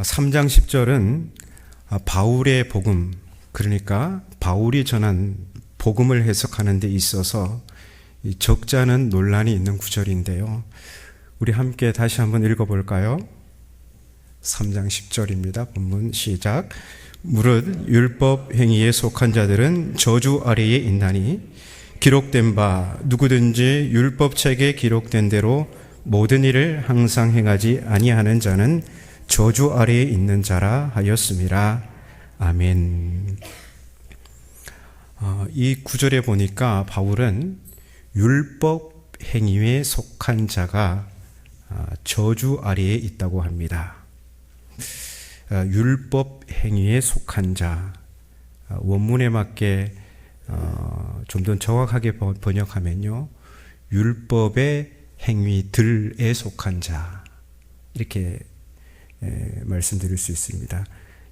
3장 10절은 바울의 복음, 그러니까 바울이 전한 복음을 해석하는 데 있어서 적잖은 논란이 있는 구절인데요. 우리 함께 다시 한번 읽어볼까요? 3장 10절입니다. 본문 시작. 무릇 율법 행위에 속한 자들은 저주 아래에 있나니 기록된 바 누구든지 율법책에 기록된 대로 모든 일을 항상 행하지 아니하는 자는 저주 아래에 있는 자라 하였음이라. 아멘. 이 구절에 보니까 바울은 율법 행위에 속한 자가 저주 아래에 있다고 합니다. 율법 행위에 속한 자, 원문에 맞게 좀 더 정확하게 번역하면요, 율법의 행위들에 속한 자, 이렇게 말씀드릴 수 있습니다.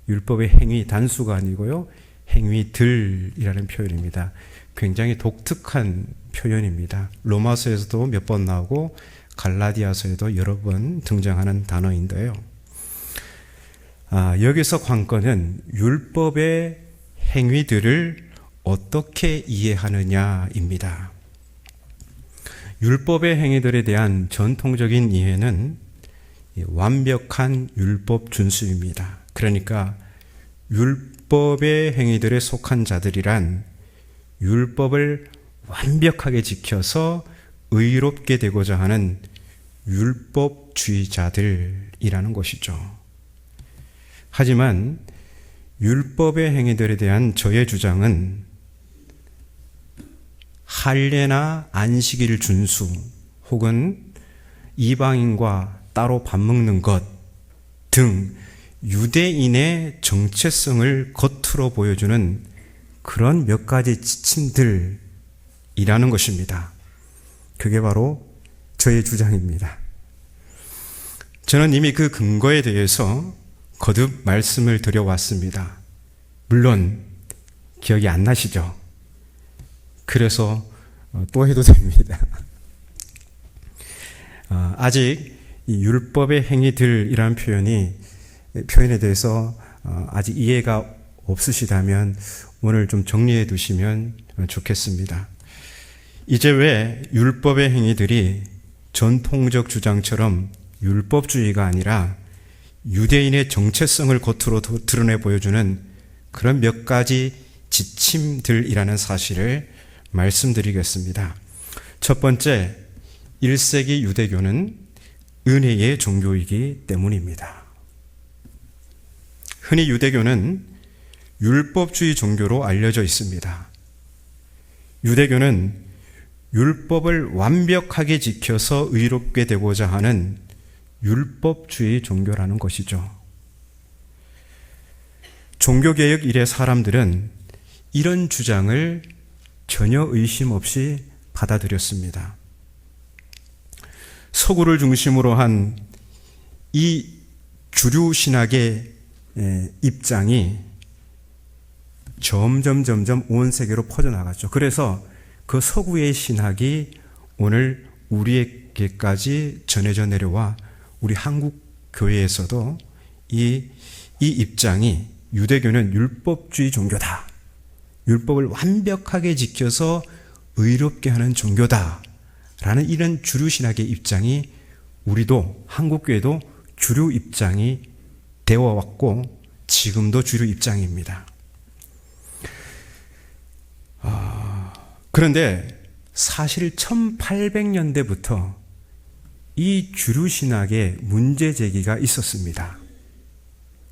율법의 행위 단수가 아니고요, 행위들이라는 표현입니다. 굉장히 독특한 표현입니다. 로마서에서도 몇 번 나오고 갈라디아서에도 여러 번 등장하는 단어인데요. 여기서 관건은 율법의 행위들을 어떻게 이해하느냐입니다. 율법의 행위들에 대한 전통적인 이해는 완벽한 율법 준수입니다. 그러니까 율법의 행위들에 속한 자들이란 율법을 완벽하게 지켜서 의롭게 되고자 하는 율법주의자들이라는 것이죠. 하지만 율법의 행위들에 대한 저의 주장은 할례나 안식일 준수 혹은 이방인과 따로 밥 먹는 것 등 유대인의 정체성을 겉으로 보여주는 그런 몇 가지 지침들이라는 것입니다. 그게 바로 저의 주장입니다. 저는 이미 그 근거에 대해서 거듭 말씀을 드려왔습니다. 물론 기억이 안 나시죠? 그래서 또 해도 됩니다. 아직 이 율법의 행위들이라는 표현에 대해서 아직 이해가 없으시다면 오늘 좀 정리해 두시면 좋겠습니다. 이제 왜 율법의 행위들이 전통적 주장처럼 율법주의가 아니라 유대인의 정체성을 겉으로 드러내 보여주는 그런 몇 가지 지침들이라는 사실을 말씀드리겠습니다. 첫 번째, 1세기 유대교는 은혜의 종교이기 때문입니다. 흔히 유대교는 율법주의 종교로 알려져 있습니다. 유대교는 율법을 완벽하게 지켜서 의롭게 되고자 하는 율법주의 종교라는 것이죠. 종교개혁 이래 사람들은 이런 주장을 전혀 의심 없이 받아들였습니다. 서구를 중심으로 한 이 주류 신학의 입장이 점점 온 세계로 퍼져나갔죠. 그래서 그 서구의 신학이 오늘 우리에게까지 전해져 내려와 우리 한국 교회에서도 이 입장이 유대교는 율법주의 종교다. 율법을 완벽하게 지켜서 의롭게 하는 종교다. 라는 이런 주류 신학의 입장이 우리도 한국교회도 주류 입장이 되어왔고 지금도 주류 입장입니다. 그런데 사실 1800년대부터 이 주류 신학에 문제 제기가 있었습니다.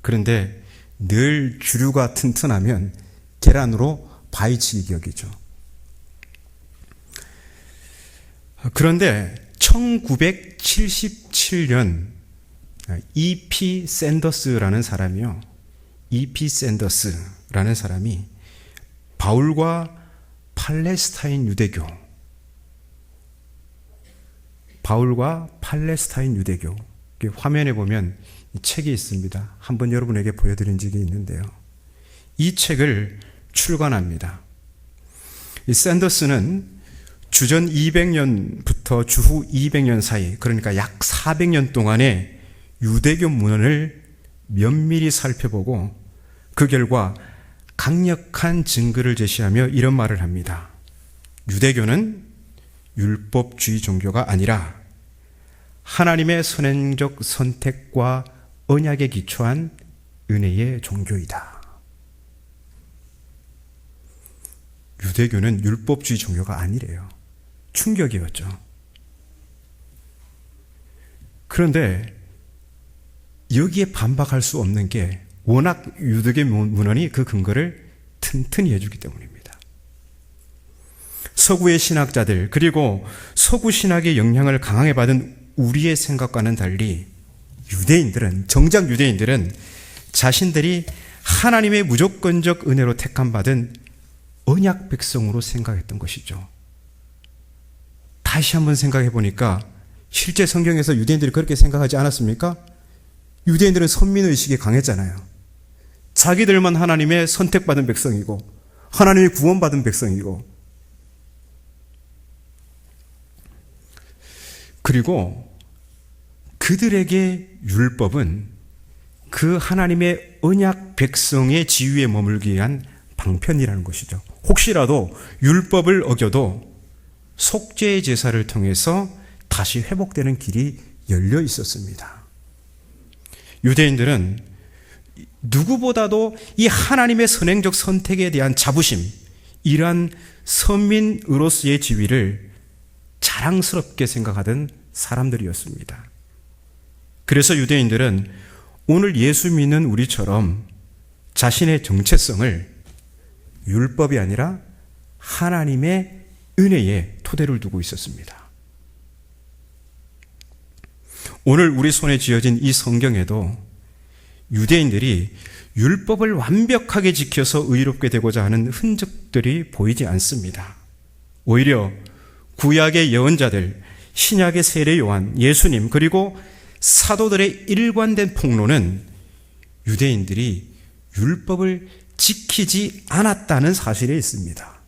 그런데 늘 주류가 튼튼하면 계란으로 바위치기 격이죠. 그런데 1977년 E.P. 샌더스라는 사람이 바울과 팔레스타인 유대교, 화면에 보면 이 책이 있습니다. 한번 여러분에게 보여드린 적이 있는데요. 이 책을 출간합니다. 이 샌더스는 주전 200년부터 주후 200년 사이, 그러니까 약 400년 동안의 유대교 문헌을 면밀히 살펴보고 그 결과 강력한 증거를 제시하며 이런 말을 합니다. 유대교는 율법주의 종교가 아니라 하나님의 선행적 선택과 언약에 기초한 은혜의 종교이다. 유대교는 율법주의 종교가 아니래요. 충격이었죠. 그런데 여기에 반박할 수 없는 게 워낙 유대교 문헌이 그 근거를 튼튼히 해주기 때문입니다. 서구의 신학자들 그리고 서구 신학의 영향을 강하게 받은 우리의 생각과는 달리 정작 유대인들은 자신들이 하나님의 무조건적 은혜로 택함받은 언약 백성으로 생각했던 것이죠. 다시 한번 생각해 보니까 실제 성경에서 유대인들이 그렇게 생각하지 않았습니까? 유대인들은 선민의식이 강했잖아요. 자기들만 하나님의 선택받은 백성이고 하나님의 구원받은 백성이고, 그리고 그들에게 율법은 그 하나님의 언약 백성의 지위에 머물기 위한 방편이라는 것이죠. 혹시라도 율법을 어겨도 속죄의 제사를 통해서 다시 회복되는 길이 열려 있었습니다. 유대인들은 누구보다도 이 하나님의 선행적 선택에 대한 자부심, 이러한 선민으로서의 지위를 자랑스럽게 생각하던 사람들이었습니다. 그래서 유대인들은 오늘 예수 믿는 우리처럼 자신의 정체성을 율법이 아니라 하나님의 은혜에 토대를 두고 있었습니다. 오늘 우리 손에 쥐어진 이 성경에도 유대인들이 율법을 완벽하게 지켜서 의롭게 되고자 하는 흔적들이 보이지 않습니다. 오히려 구약의 예언자들, 신약의 세례 요한, 예수님, 그리고 사도들의 일관된 폭로는 유대인들이 율법을 지키지 않았다는 사실에 있습니다.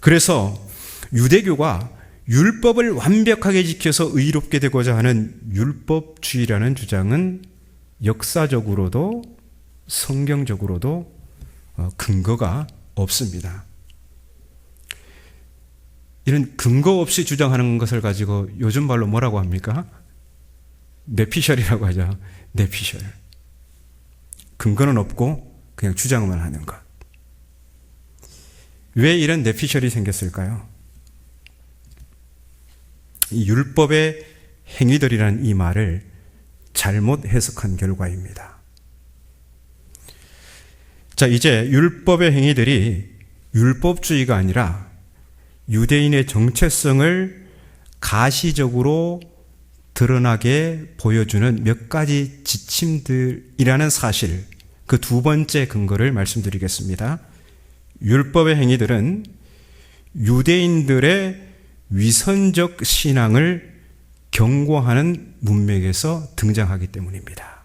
그래서 유대교가 율법을 완벽하게 지켜서 의롭게 되고자 하는 율법주의라는 주장은 역사적으로도 성경적으로도 근거가 없습니다. 이런 근거 없이 주장하는 것을 가지고 요즘 말로 뭐라고 합니까? 뇌피셜이라고 하죠. 뇌피셜. 근거는 없고 그냥 주장만 하는 것. 왜 이런 뇌피셜이 생겼을까요? 이 율법의 행위들이라는 이 말을 잘못 해석한 결과입니다. 자, 이제 율법의 행위들이 율법주의가 아니라 유대인의 정체성을 가시적으로 드러나게 보여주는 몇 가지 지침들이라는 사실, 그 두 번째 근거를 말씀드리겠습니다. 율법의 행위들은 유대인들의 위선적 신앙을 경고하는 문맥에서 등장하기 때문입니다.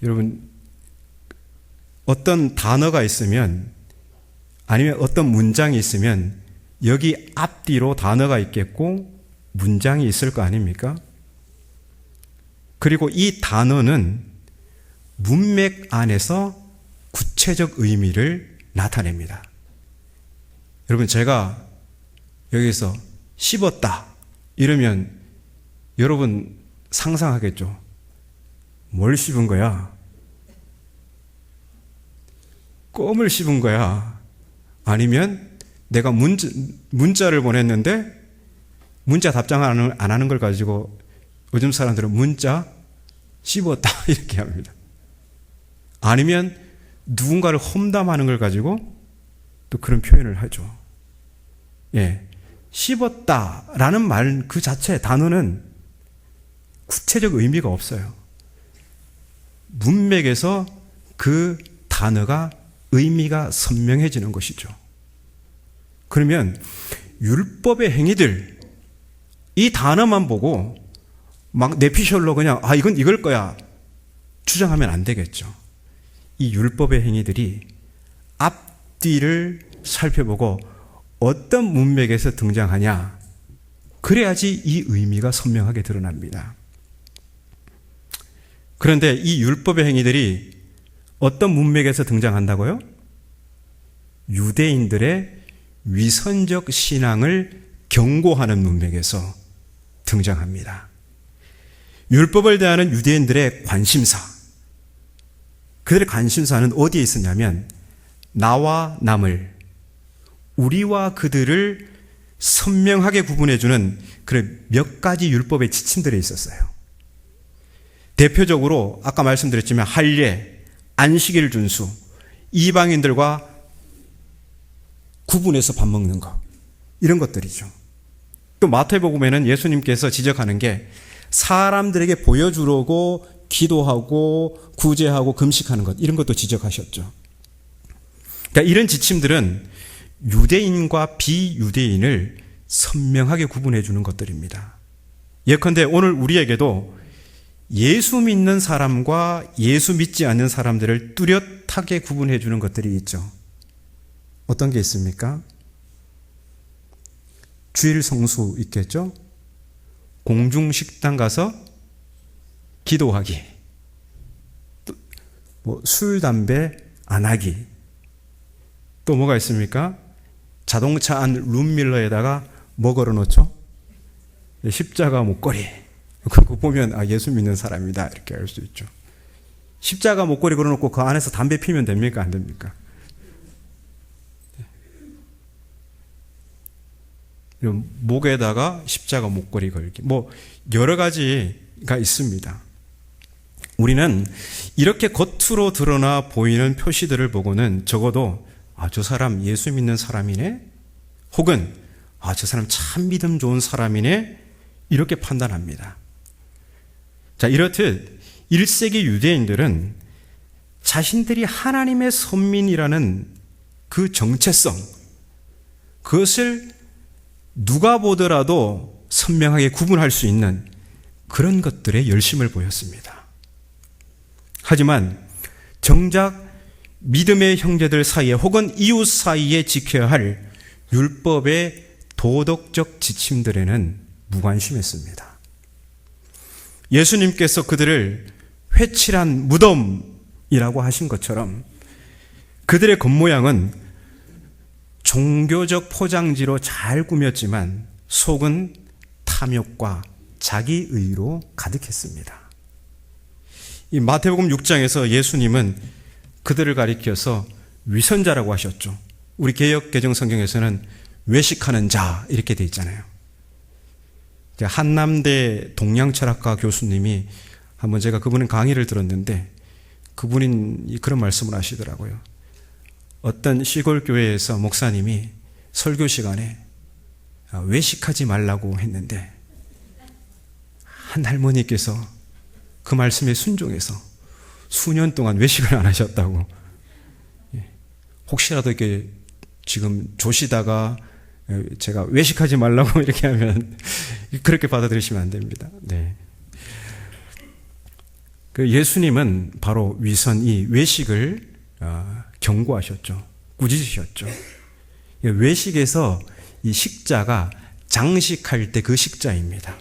여러분, 어떤 단어가 있으면 아니면 어떤 문장이 있으면 여기 앞뒤로 단어가 있겠고 문장이 있을 거 아닙니까? 그리고 이 단어는 문맥 안에서 구체적 의미를 나타냅니다. 여러분, 제가 여기서 씹었다 이러면 여러분 상상하겠죠? 뭘 씹은 거야? 껌을 씹은 거야? 아니면 내가 문자를 보냈는데 문자 답장 안 하는 걸 가지고 요즘 사람들은 문자 씹었다 이렇게 합니다. 아니면 누군가를 험담하는 걸 가지고 또 그런 표현을 하죠. 예, 씹었다라는 말 그 자체 단어는 구체적 의미가 없어요. 문맥에서 그 단어가 의미가 선명해지는 것이죠. 그러면 율법의 행위들, 이 단어만 보고 막 뇌피셜로 그냥 이건 이걸 거야 주장하면 안 되겠죠. 이 율법의 행위들이 앞뒤를 살펴보고 어떤 문맥에서 등장하냐, 그래야지 이 의미가 선명하게 드러납니다. 그런데 이 율법의 행위들이 어떤 문맥에서 등장한다고요? 유대인들의 위선적 신앙을 경고하는 문맥에서 등장합니다. 율법을 대하는 유대인들의 관심사, 그들의 관심사는 어디에 있었냐면 나와 남을, 우리와 그들을 선명하게 구분해주는 그런 몇 가지 율법의 지침들이 있었어요. 대표적으로 아까 말씀드렸지만 할례, 안식일 준수, 이방인들과 구분해서 밥 먹는 것, 이런 것들이죠. 또 마태복음에는 예수님께서 지적하는 게 사람들에게 보여주려고 기도하고 구제하고 금식하는 것, 이런 것도 지적하셨죠. 그러니까 이런 지침들은 유대인과 비유대인을 선명하게 구분해 주는 것들입니다. 예컨대 오늘 우리에게도 예수 믿는 사람과 예수 믿지 않는 사람들을 뚜렷하게 구분해 주는 것들이 있죠. 어떤 게 있습니까? 주일 성수 있겠죠? 공중식당 가서 기도하기, 술, 담배 안 하기, 또 뭐가 있습니까? 자동차 안 룸밀러에다가 뭐 걸어놓죠? 십자가 목걸이. 그거 보면 예수 믿는 사람이다 이렇게 알 수 있죠. 십자가 목걸이 걸어놓고 그 안에서 담배 피면 됩니까? 안 됩니까? 목에다가 십자가 목걸이 걸기, 뭐 여러 가지가 있습니다. 우리는 이렇게 겉으로 드러나 보이는 표시들을 보고는 적어도 저 사람 예수 믿는 사람이네, 혹은 저 사람 참 믿음 좋은 사람이네, 이렇게 판단합니다. 자, 이렇듯 1세기 유대인들은 자신들이 하나님의 선민이라는 그 정체성, 그것을 누가 보더라도 선명하게 구분할 수 있는 그런 것들에 열심을 보였습니다. 하지만 정작 믿음의 형제들 사이에 혹은 이웃 사이에 지켜야 할 율법의 도덕적 지침들에는 무관심했습니다. 예수님께서 그들을 회칠한 무덤이라고 하신 것처럼 그들의 겉모양은 종교적 포장지로 잘 꾸몄지만 속은 탐욕과 자기의로 가득했습니다. 이 마태복음 6장에서 예수님은 그들을 가리켜서 위선자라고 하셨죠. 우리 개역 개정 성경에서는 외식하는 자 이렇게 돼 있잖아요. 한남대 동양철학과 교수님이 한번 제가 그분의 강의를 들었는데 그분이 그런 말씀을 하시더라고요. 어떤 시골 교회에서 목사님이 설교 시간에 외식하지 말라고 했는데 한 할머니께서 그 말씀에 순종해서 수년 동안 외식을 안 하셨다고. 혹시라도 이렇게 지금 조시다가 제가 외식하지 말라고 이렇게 하면 그렇게 받아들이시면 안 됩니다. 네. 그 예수님은 바로 위선, 이 외식을 경고하셨죠. 꾸짖으셨죠. 외식에서 이 식자가 장식할 때 그 식자입니다.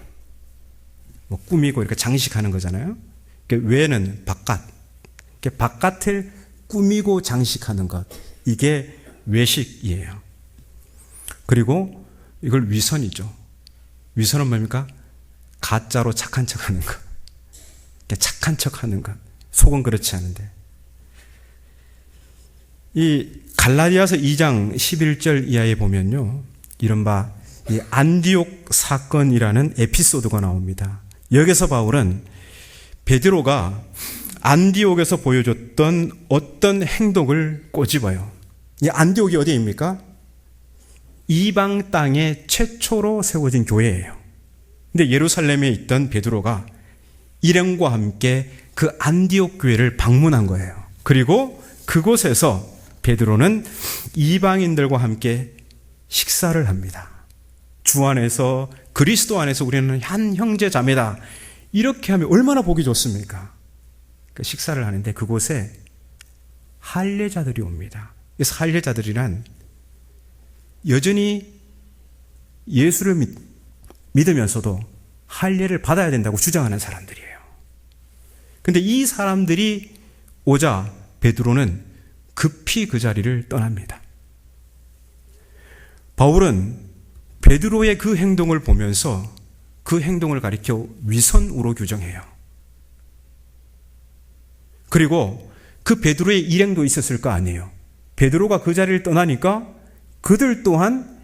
뭐 꾸미고 이렇게 장식하는 거잖아요. 외는 바깥, 바깥을 꾸미고 장식하는 것, 이게 외식이에요. 그리고 이걸 위선이죠. 위선은 뭡니까? 가짜로 착한 척하는 것, 착한 척하는 것, 속은 그렇지 않은데. 이 갈라디아서 2장 11절 이하에 보면요, 이른바 이 안디옥 사건이라는 에피소드가 나옵니다. 여기서 바울은 베드로가 안디옥에서 보여줬던 어떤 행동을 꼬집어요. 이 안디옥이 어디입니까? 이방 땅에 최초로 세워진 교회예요. 근데 예루살렘에 있던 베드로가 일행과 함께 그 안디옥 교회를 방문한 거예요. 그리고 그곳에서 베드로는 이방인들과 함께 식사를 합니다. 주 안에서, 그리스도 안에서 우리는 한 형제 자매다, 이렇게 하면 얼마나 보기 좋습니까? 그 식사를 하는데 그곳에 할례자들이 옵니다. 그래서 할례자들이란 여전히 예수를 믿으면서도 할례를 받아야 된다고 주장하는 사람들이에요. 근데 이 사람들이 오자 베드로는 급히 그 자리를 떠납니다. 바울은 베드로의 그 행동을 보면서 그 행동을 가리켜 위선으로 규정해요. 그리고 그 베드로의 일행도 있었을 거 아니에요. 베드로가 그 자리를 떠나니까 그들 또한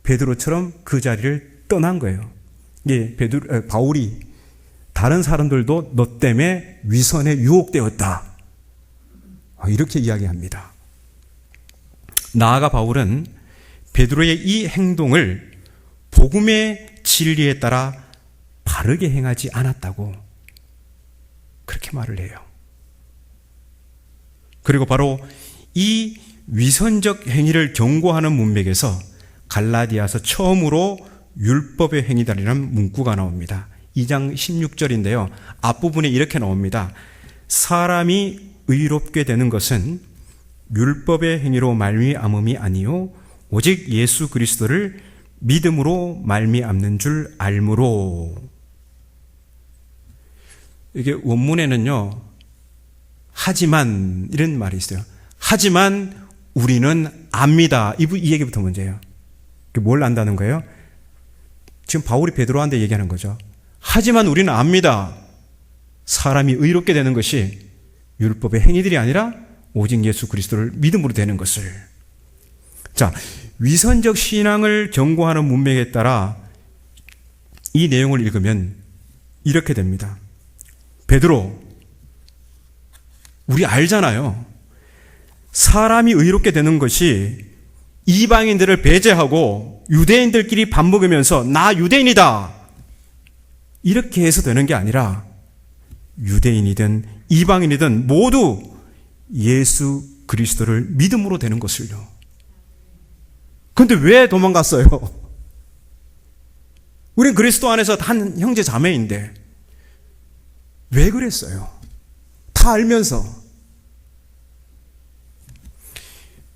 베드로처럼 그 자리를 떠난 거예요. 예, 바울이 다른 사람들도 너 때문에 위선에 유혹되었다, 이렇게 이야기합니다. 나아가 바울은 베드로의 이 행동을 복음의 진리에 따라 바르게 행하지 않았다고 그렇게 말을 해요. 그리고 바로 이 위선적 행위를 경고하는 문맥에서 갈라디아서 처음으로 율법의 행위다라는 문구가 나옵니다. 2장 16절인데요. 앞부분에 이렇게 나옵니다. 사람이 의롭게 되는 것은 율법의 행위로 말미암음이 아니요 오직 예수 그리스도를 믿음으로 말미암는 줄 알므로. 이게 원문에는요, 하지만 이런 말이 있어요. 하지만 우리는 압니다. 이 얘기부터 문제예요. 뭘 안다는 거예요? 지금 바울이 베드로한테 얘기하는 거죠. 하지만 우리는 압니다. 사람이 의롭게 되는 것이 율법의 행위들이 아니라 오직 예수 그리스도를 믿음으로 되는 것을. 자, 위선적 신앙을 경고하는 문맥에 따라 이 내용을 읽으면 이렇게 됩니다. 베드로, 우리 알잖아요. 사람이 의롭게 되는 것이 이방인들을 배제하고 유대인들끼리 밥 먹으면서 나 유대인이다, 이렇게 해서 되는 게 아니라 유대인이든 이방인이든 모두 예수 그리스도를 믿음으로 되는 것을요. 그런데 왜 도망갔어요? 우린 그리스도 안에서 한 형제 자매인데 왜 그랬어요? 다 알면서.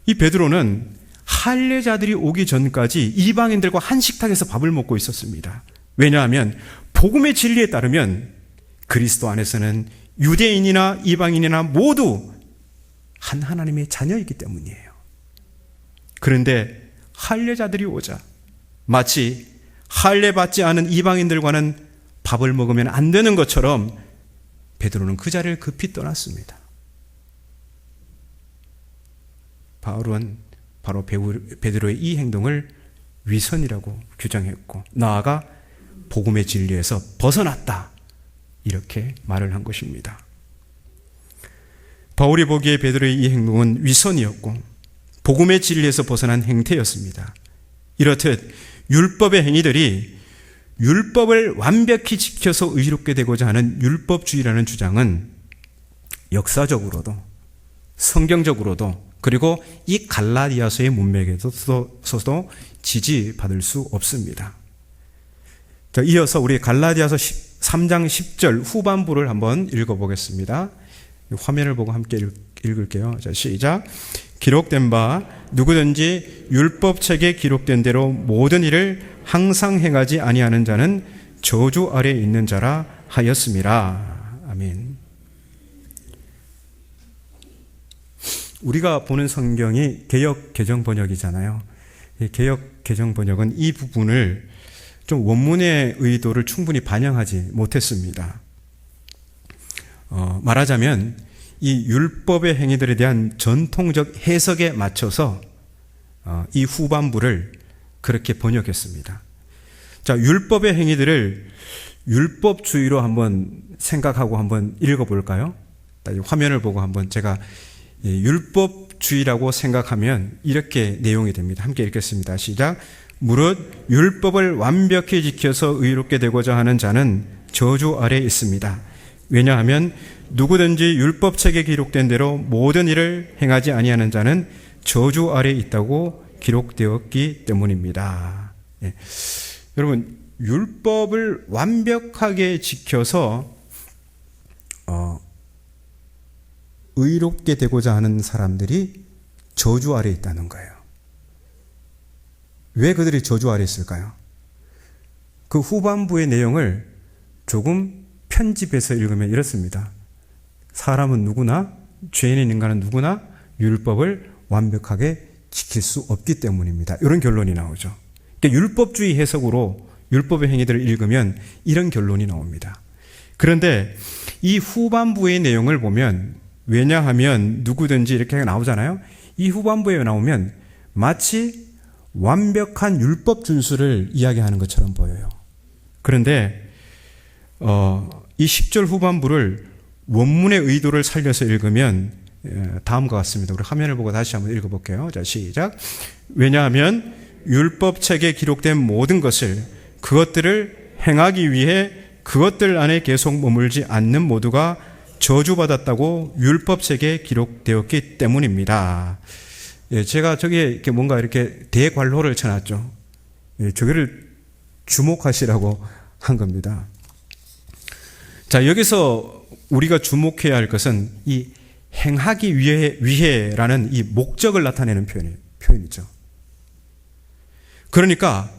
이 베드로는 할례자들이 오기 전까지 이방인들과 한 식탁에서 밥을 먹고 있었습니다. 왜냐하면 복음의 진리에 따르면 그리스도 안에서는 유대인이나 이방인이나 모두 한 하나님의 자녀이기 때문이에요. 그런데 할례자들이 오자 마치 할례 받지 않은 이방인들과는 밥을 먹으면 안 되는 것처럼 베드로는 그 자리를 급히 떠났습니다. 바울은 바로 베드로의 이 행동을 위선이라고 규정했고 나아가 복음의 진리에서 벗어났다, 이렇게 말을 한 것입니다. 바울이 보기에 베드로의 이 행동은 위선이었고 복음의 진리에서 벗어난 행태였습니다. 이렇듯 율법의 행위들이 율법을 완벽히 지켜서 의롭게 되고자 하는 율법주의라는 주장은 역사적으로도 성경적으로도 그리고 이 갈라디아서의 문맥에서도 지지받을 수 없습니다. 자, 이어서 우리 갈라디아서 3장 10절 후반부를 한번 읽어보겠습니다. 화면을 보고 함께 읽을게요. 자, 시작. 기록된 바 누구든지 율법책에 기록된 대로 모든 일을 항상 행하지 아니하는 자는 저주 아래에 있는 자라 하였음이라. 아멘. 우리가 보는 성경이 개역 개정 번역이잖아요. 개역 개정 번역은 이 부분을 좀 원문의 의도를 충분히 반영하지 못했습니다. 말하자면 이 율법의 행위들에 대한 전통적 해석에 맞춰서 이 후반부를 그렇게 번역했습니다. 자, 율법의 행위들을 율법주의로 한번 생각하고 한번 읽어볼까요? 화면을 보고 한번 제가 율법주의라고 생각하면 이렇게 내용이 됩니다. 함께 읽겠습니다. 시작. 무릇 율법을 완벽히 지켜서 의롭게 되고자 하는 자는 저주 아래에 있습니다. 왜냐하면 누구든지 율법책에 기록된 대로 모든 일을 행하지 아니하는 자는 저주 아래에 있다고 기록되었기 때문입니다. 예. 여러분, 율법을 완벽하게 지켜서 의롭게 되고자 하는 사람들이 저주 아래에 있다는 거예요. 왜 그들이 저주 아래에 있을까요? 그 후반부의 내용을 조금 편집해서 읽으면 이렇습니다. 사람은 누구나, 죄인인 인간은 누구나 율법을 완벽하게 지킬 수 없기 때문입니다. 이런 결론이 나오죠. 그러니까 율법주의 해석으로 율법의 행위들을 읽으면 이런 결론이 나옵니다. 그런데 이 후반부의 내용을 보면, 왜냐하면 누구든지 이렇게 나오잖아요. 이 후반부에 나오면 마치 완벽한 율법 준수를 이야기하는 것처럼 보여요. 그런데 이 10절 후반부를 원문의 의도를 살려서 읽으면 다음과 같습니다. 우리 화면을 보고 다시 한번 읽어볼게요. 자, 시작. 왜냐하면 율법책에 기록된 모든 것을, 그것들을 행하기 위해 그것들 안에 계속 머물지 않는 모두가 저주받았다고 율법책에 기록되었기 때문입니다. 예, 제가 저기에 이렇게 뭔가 이렇게 대괄호를 쳐놨죠. 예, 저기를 주목하시라고 한 겁니다. 자, 여기서 우리가 주목해야 할 것은 이 행하기 위해라는 이 목적을 나타내는 표현이죠. 그러니까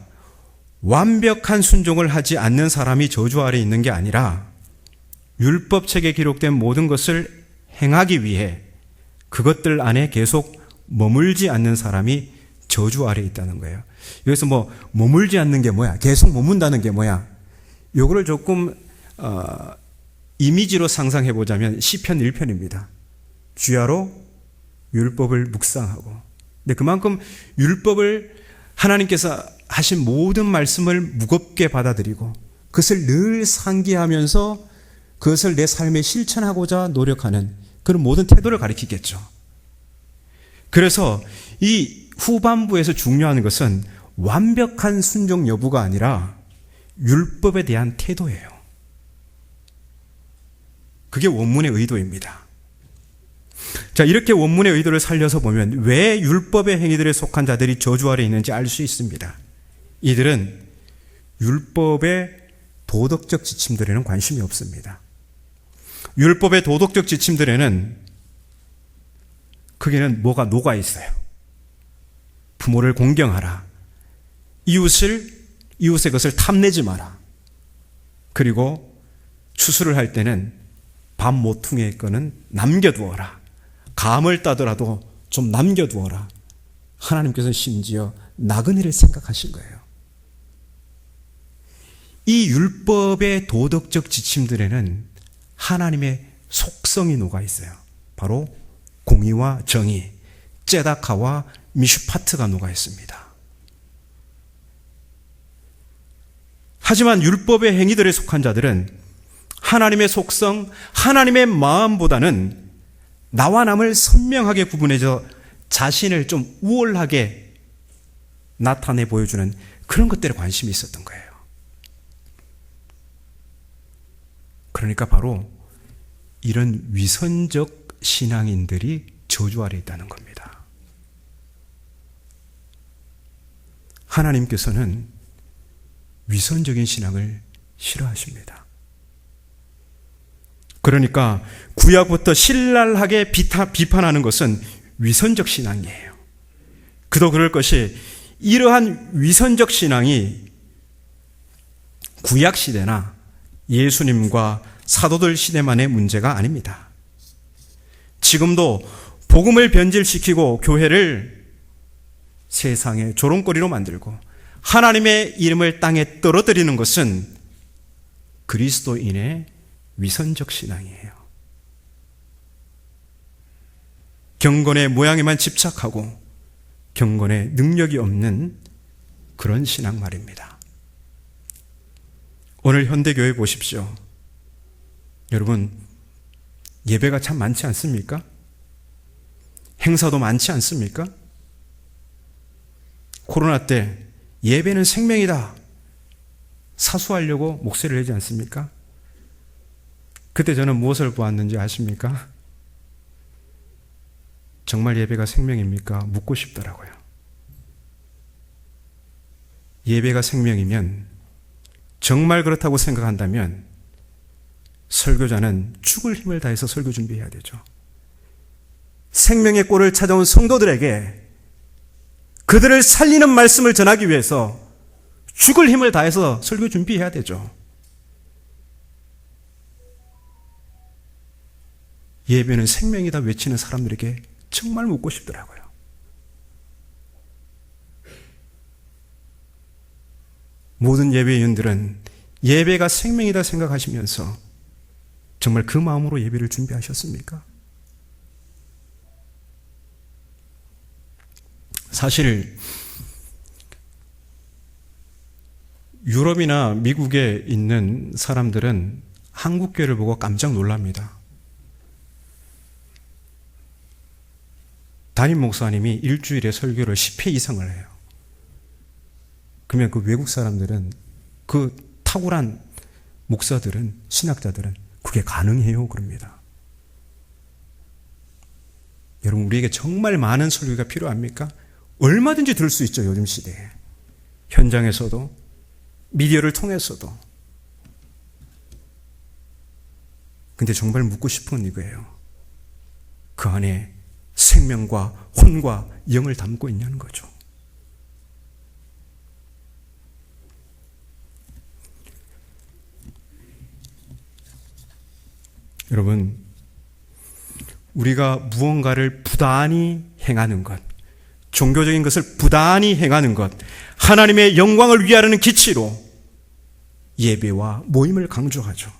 완벽한 순종을 하지 않는 사람이 저주 아래 있는 게 아니라 율법책에 기록된 모든 것을 행하기 위해 그것들 안에 계속 머물지 않는 사람이 저주 아래 있다는 거예요. 여기서 뭐 머물지 않는 게 뭐야? 계속 머문다는 게 뭐야? 요거를 조금 이미지로 상상해 보자면 시편 1편입니다. 주야로 율법을 묵상하고. 근데 그만큼 율법을 하나님께서 하신 모든 말씀을 무겁게 받아들이고 그것을 늘 상기하면서 그것을 내 삶에 실천하고자 노력하는 그런 모든 태도를 가리키겠죠. 그래서 이 후반부에서 중요한 것은 완벽한 순종 여부가 아니라 율법에 대한 태도예요. 그게 원문의 의도입니다. 자, 이렇게 원문의 의도를 살려서 보면 왜 율법의 행위들에 속한 자들이 저주 아래 있는지 알 수 있습니다. 이들은 율법의 도덕적 지침들에는 관심이 없습니다. 율법의 도덕적 지침들에는 거기는 뭐가 녹아 있어요. 부모를 공경하라. 이웃의 것을 탐내지 마라. 그리고 추수를 할 때는 밥 모퉁이의 거는 남겨두어라. 감을 따더라도 좀 남겨두어라. 하나님께서는 심지어 나그네를 생각하신 거예요. 이 율법의 도덕적 지침들에는 하나님의 속성이 녹아 있어요. 바로 공의와 정의, 째다카와 미슈파트가 녹아 있습니다. 하지만 율법의 행위들에 속한 자들은 하나님의 속성, 하나님의 마음보다는 나와 남을 선명하게 구분해서 자신을 좀 우월하게 나타내 보여주는 그런 것들에 관심이 있었던 거예요. 그러니까 바로 이런 위선적 신앙인들이 저주 아래 있다는 겁니다. 하나님께서는 위선적인 신앙을 싫어하십니다. 그러니까 구약부터 신랄하게 비판하는 것은 위선적 신앙이에요. 그도 그럴 것이 이러한 위선적 신앙이 구약 시대나 예수님과 사도들 시대만의 문제가 아닙니다. 지금도 복음을 변질시키고 교회를 세상의 조롱거리로 만들고 하나님의 이름을 땅에 떨어뜨리는 것은 그리스도인의 위선적 신앙이에요. 경건의 모양에만 집착하고 경건의 능력이 없는 그런 신앙 말입니다. 오늘 현대교회 보십시오. 여러분, 예배가 참 많지 않습니까? 행사도 많지 않습니까? 코로나 때 예배는 생명이다 사수하려고 목소리를 내지 않습니까? 그때 저는 무엇을 보았는지 아십니까? 정말 예배가 생명입니까? 묻고 싶더라고요. 예배가 생명이면, 정말 그렇다고 생각한다면 설교자는 죽을 힘을 다해서 설교 준비해야 되죠. 생명의 꼴을 찾아온 성도들에게 그들을 살리는 말씀을 전하기 위해서 죽을 힘을 다해서 설교 준비해야 되죠. 예배는 생명이다 외치는 사람들에게 정말 묻고 싶더라고요. 모든 예배위원들은 예배가 생명이다 생각하시면서 정말 그 마음으로 예배를 준비하셨습니까? 사실 유럽이나 미국에 있는 사람들은 한국교회를 보고 깜짝 놀랍니다. 담임 목사님이 일주일에 설교를 10회 이상을 해요. 그러면 그 외국 사람들은, 그 탁월한 목사들은, 신학자들은 그게 가능해요 그럽니다. 여러분, 우리에게 정말 많은 설교가 필요합니까? 얼마든지 들을 수 있죠, 요즘 시대에. 현장에서도, 미디어를 통해서도. 근데 정말 묻고 싶은 건 이거예요. 그 안에 생명과 혼과 영을 담고 있냐는 거죠. 여러분, 우리가 무언가를 부단히 행하는 것, 종교적인 것을 부단히 행하는 것, 하나님의 영광을 위하려는 기치로 예배와 모임을 강조하죠.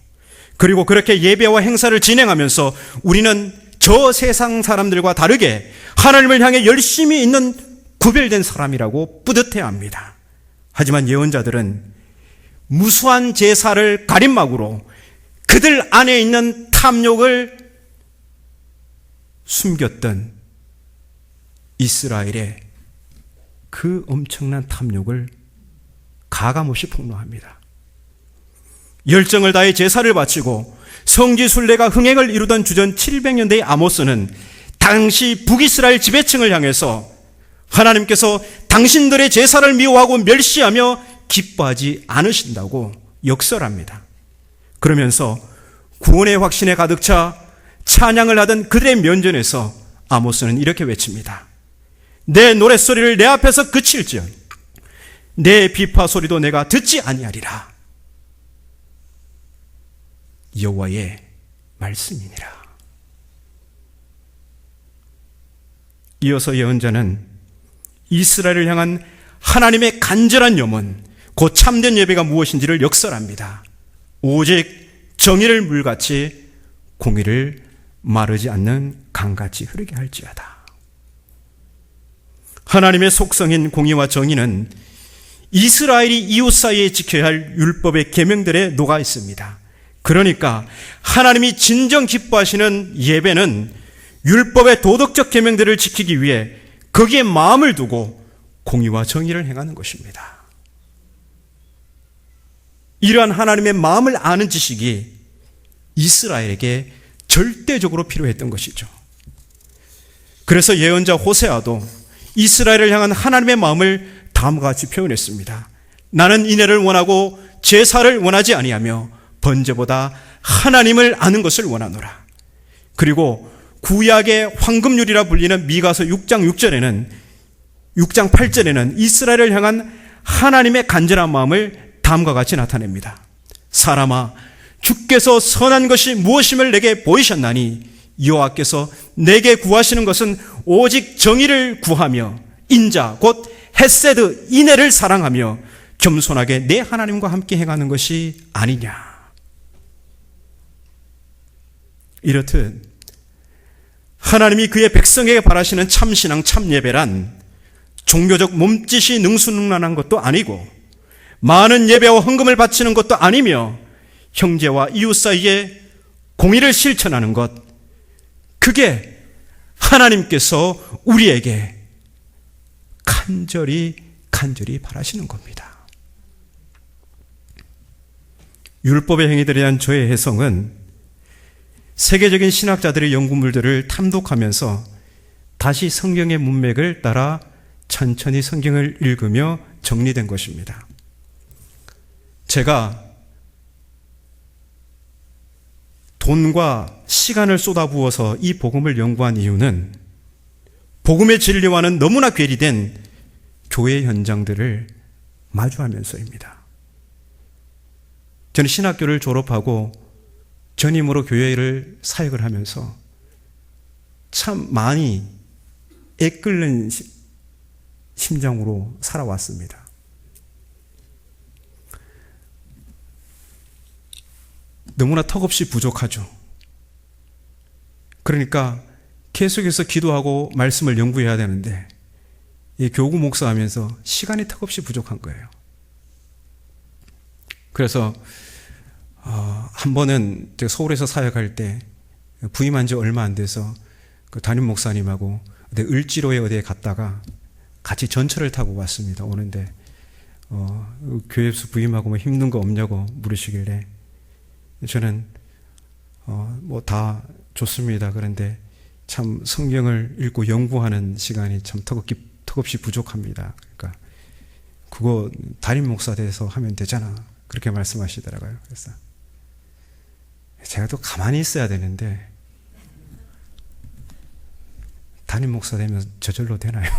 그리고 그렇게 예배와 행사를 진행하면서 우리는 저 세상 사람들과 다르게 하나님을 향해 열심히 있는 구별된 사람이라고 뿌듯해야 합니다. 하지만 예언자들은 무수한 제사를 가림막으로 그들 안에 있는 탐욕을 숨겼던 이스라엘의 그 엄청난 탐욕을 가감없이 폭로합니다. 열정을 다해 제사를 바치고 성지순례가 흥행을 이루던 주전 700년대의 아모스는 당시 북이스라엘 지배층을 향해서 하나님께서 당신들의 제사를 미워하고 멸시하며 기뻐하지 않으신다고 역설합니다. 그러면서 구원의 확신에 가득 차 찬양을 하던 그들의 면전에서 아모스는 이렇게 외칩니다. 내 노랫소리를 내 앞에서 그칠지언 내 비파 소리도 내가 듣지 아니하리라. 여호와의 말씀이니라. 이어서 예언자는 이스라엘을 향한 하나님의 간절한 염원, 곧 참된 예배가 무엇인지를 역설합니다. 오직 정의를 물같이 공의를 마르지 않는 강같이 흐르게 할지어다. 하나님의 속성인 공의와 정의는 이스라엘이 이웃 사이에 지켜야 할 율법의 계명들에 녹아 있습니다. 그러니까 하나님이 진정 기뻐하시는 예배는 율법의 도덕적 계명들을 지키기 위해 거기에 마음을 두고 공의와 정의를 행하는 것입니다. 이러한 하나님의 마음을 아는 지식이 이스라엘에게 절대적으로 필요했던 것이죠. 그래서 예언자 호세아도 이스라엘을 향한 하나님의 마음을 다음과 같이 표현했습니다. 나는 인애를 원하고 제사를 원하지 아니하며 번제보다 하나님을 아는 것을 원하노라. 그리고 구약의 황금률이라 불리는 미가서 6장 8절에는 이스라엘을 향한 하나님의 간절한 마음을 다음과 같이 나타냅니다. 사람아, 주께서 선한 것이 무엇임을 내게 보이셨나니 여호와께서 내게 구하시는 것은 오직 정의를 구하며 인자 곧 헤세드 인애를 사랑하며 겸손하게 내 하나님과 함께 행하는 것이 아니냐. 이렇듯 하나님이 그의 백성에게 바라시는 참신앙 참예배란 종교적 몸짓이 능수능란한 것도 아니고 많은 예배와 헌금을 바치는 것도 아니며 형제와 이웃 사이에 공의를 실천하는 것, 그게 하나님께서 우리에게 간절히 바라시는 겁니다. 율법의 행위들에 대한 저의 해석은 세계적인 신학자들의 연구물들을 탐독하면서 다시 성경의 문맥을 따라 천천히 성경을 읽으며 정리된 것입니다. 제가 돈과 시간을 쏟아부어서 이 복음을 연구한 이유는 복음의 진리와는 너무나 괴리된 교회 현장들을 마주하면서입니다. 저는 신학교를 졸업하고 전임으로 교회를 사역을 하면서 참 많이 애끓는 심정으로 살아왔습니다. 너무나 턱없이 부족하죠. 그러니까 계속해서 기도하고 말씀을 연구해야 되는데 이 교구 목사하면서 시간이 턱없이 부족한 거예요. 그래서 한 번은 제가 서울에서 사역할 때 부임한 지 얼마 안 돼서 그 담임 목사님하고 을지로에 어디에 갔다가 같이 전철을 타고 왔습니다. 오는데 교회에서 부임하고 뭐 힘든 거 없냐고 물으시길래 저는 뭐 다 좋습니다. 그런데 참 성경을 읽고 연구하는 시간이 참 턱없이 부족합니다. 그러니까 그거 담임 목사 돼서 하면 되잖아. 그렇게 말씀하시더라고요. 그래서 제가 또 가만히 있어야 되는데 담임 목사 되면 저절로 되나요?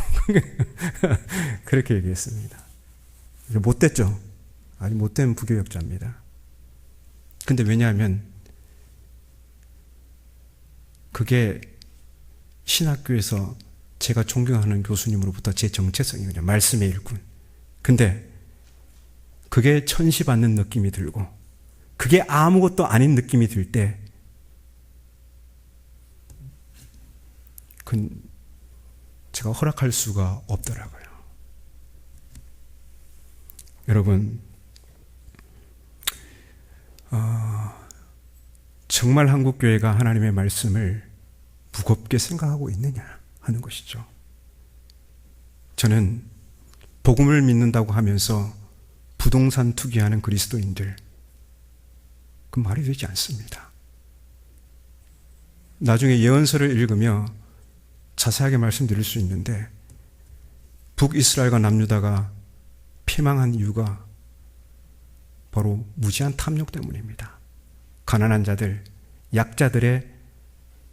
그렇게 얘기했습니다. 못 됐죠. 아니 못된 부교역자입니다. 근데 왜냐하면 그게 신학교에서 제가 존경하는 교수님으로부터 제 정체성이거든요. 말씀의 일꾼. 근데 그게 천시받는 느낌이 들고 그게 아무것도 아닌 느낌이 들 때 그건 제가 허락할 수가 없더라고요. 여러분 정말 한국교회가 하나님의 말씀을 무겁게 생각하고 있느냐 하는 것이죠. 저는 복음을 믿는다고 하면서 부동산 투기하는 그리스도인들 그 말이 되지 않습니다. 나중에 예언서를 읽으며 자세하게 말씀드릴 수 있는데 북이스라엘과 남유다가 피망한 이유가 바로 무지한 탐욕 때문입니다. 가난한 자들, 약자들의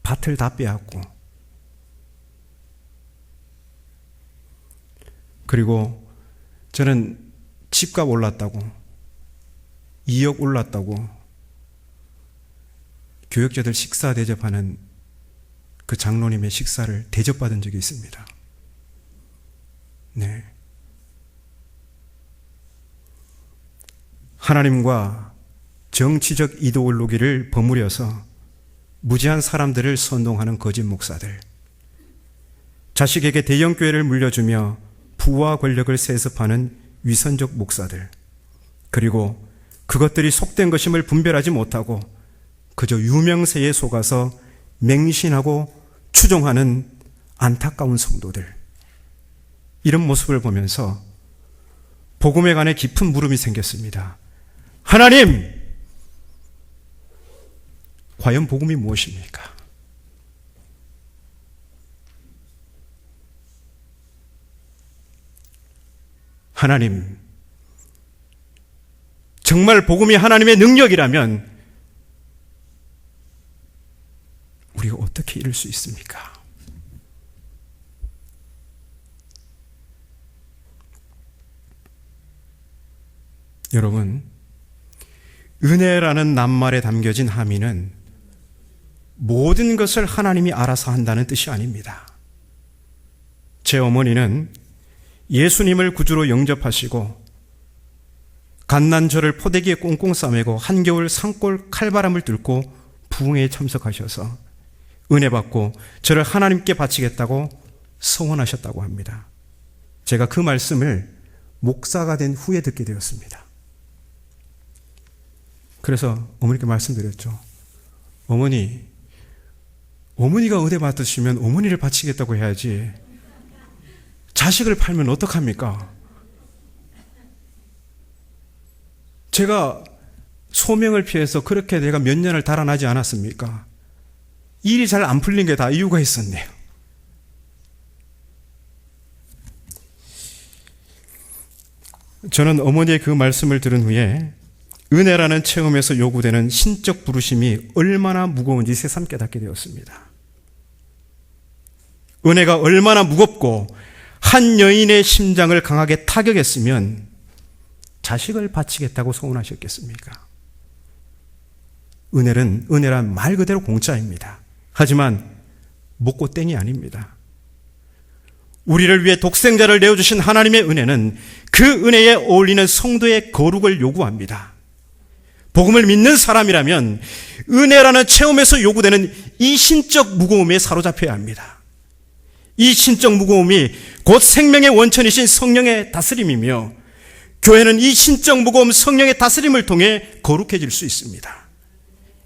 밭을 다 빼앗고 그리고 저는 집값 올랐다고 2억 올랐다고 교역자들 식사 대접하는 그 장로님의 식사를 대접받은 적이 있습니다. 네. 하나님과 정치적 이데올로기를 버무려서 무지한 사람들을 선동하는 거짓 목사들, 자식에게 대형교회를 물려주며 부와 권력을 세습하는 위선적 목사들, 그리고 그것들이 속된 것임을 분별하지 못하고 그저 유명세에 속아서 맹신하고 추종하는 안타까운 성도들, 이런 모습을 보면서 복음에 관해 깊은 물음이 생겼습니다. 하나님! 과연 복음이 무엇입니까? 하나님, 정말 복음이 하나님의 능력이라면 우리가 어떻게 이룰 수 있습니까? 여러분, 은혜라는 낱말에 담겨진 함의는 모든 것을 하나님이 알아서 한다는 뜻이 아닙니다. 제 어머니는 예수님을 구주로 영접하시고 갓난저를 포대기에 꽁꽁 싸매고 한겨울 산골 칼바람을 뚫고 부흥회에 참석하셔서 은혜 받고 저를 하나님께 바치겠다고 서원하셨다고 합니다. 제가 그 말씀을 목사가 된 후에 듣게 되었습니다. 그래서 어머니께 말씀드렸죠. 어머니가 은혜 받으시면 어머니를 바치겠다고 해야지 자식을 팔면 어떡합니까? 제가 소명을 피해서 그렇게 내가 몇 년을 달아나지 않았습니까? 일이 잘 안 풀린 게 다 이유가 있었네요. 저는 어머니의 그 말씀을 들은 후에 은혜라는 체험에서 요구되는 신적 부르심이 얼마나 무거운지 새삼 깨닫게 되었습니다. 은혜가 얼마나 무겁고 한 여인의 심장을 강하게 타격했으면 자식을 바치겠다고 소원하셨겠습니까? 은혜란 말 그대로 공짜입니다. 하지만 먹고 땡이 아닙니다. 우리를 위해 독생자를 내어주신 하나님의 은혜는 그 은혜에 어울리는 성도의 거룩을 요구합니다. 복음을 믿는 사람이라면 은혜라는 체험에서 요구되는 이 신적 무거움에 사로잡혀야 합니다. 이 신적 무거움이 곧 생명의 원천이신 성령의 다스림이며, 교회는 이 신적 무거움 성령의 다스림을 통해 거룩해질 수 있습니다.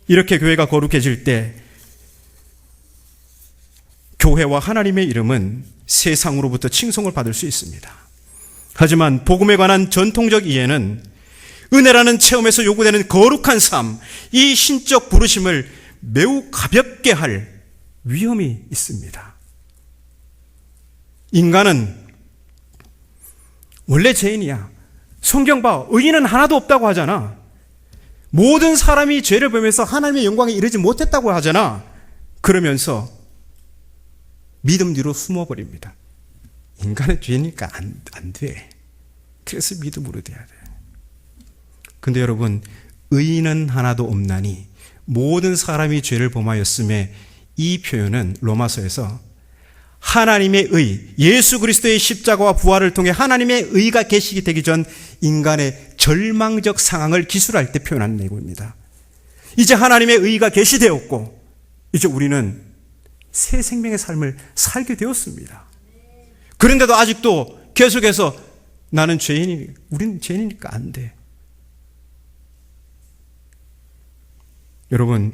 이렇게 교회가 거룩해질 때 교회와 하나님의 이름은 세상으로부터 칭송을 받을 수 있습니다. 하지만 복음에 관한 전통적 이해는 은혜라는 체험에서 요구되는 거룩한 삶, 이 신적 부르심을 매우 가볍게 할 위험이 있습니다. 인간은 원래 죄인이야. 성경 봐, 의인은 하나도 없다고 하잖아. 모든 사람이 죄를 범해서 하나님의 영광에 이르지 못했다고 하잖아. 그러면서 믿음 뒤로 숨어버립니다. 인간은 죄니까 안 돼. 그래서 믿음으로 돼야 돼. 근데 여러분, 의인은 하나도 없나니 모든 사람이 죄를 범하였음에, 이 표현은 로마서에서 하나님의 의, 예수 그리스도의 십자가와 부활을 통해 하나님의 의가 계시게 되기 전 인간의 절망적 상황을 기술할 때 표현한 내용입니다. 이제 하나님의 의가 계시되었고 이제 우리는 새 생명의 삶을 살게 되었습니다. 그런데도 아직도 계속해서 나는 우리는 죄인이니까 안 돼. 여러분,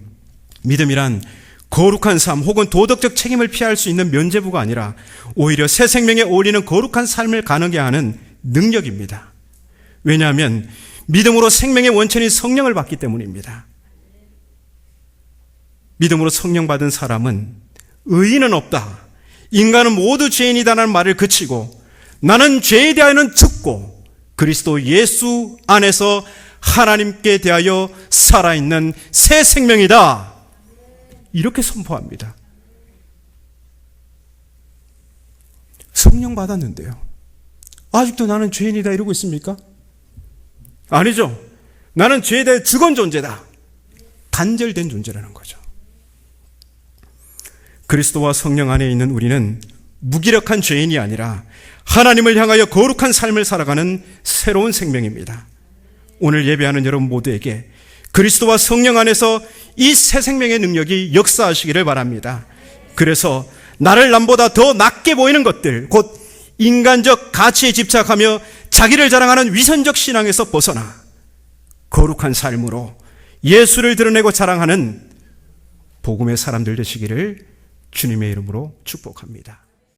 믿음이란 거룩한 삶 혹은 도덕적 책임을 피할 수 있는 면죄부가 아니라 오히려 새 생명에 어울리는 거룩한 삶을 가능하게 하는 능력입니다. 왜냐하면 믿음으로 생명의 원천인 성령을 받기 때문입니다. 믿음으로 성령 받은 사람은 의인은 없다, 인간은 모두 죄인이다라는 말을 그치고 나는 죄에 대하여는 죽고 그리스도 예수 안에서 하나님께 대하여 살아있는 새 생명이다, 이렇게 선포합니다. 성령 받았는데요, 아직도 나는 죄인이다 이러고 있습니까? 아니죠. 나는 죄에 대해 죽은 존재다, 단절된 존재라는 거죠. 그리스도와 성령 안에 있는 우리는 무기력한 죄인이 아니라 하나님을 향하여 거룩한 삶을 살아가는 새로운 생명입니다. 오늘 예배하는 여러분 모두에게 그리스도와 성령 안에서 이 새 생명의 능력이 역사하시기를 바랍니다. 그래서 나를 남보다 더 낮게 보이는 것들, 곧 인간적 가치에 집착하며 자기를 자랑하는 위선적 신앙에서 벗어나 거룩한 삶으로 예수를 드러내고 자랑하는 복음의 사람들 되시기를 주님의 이름으로 축복합니다.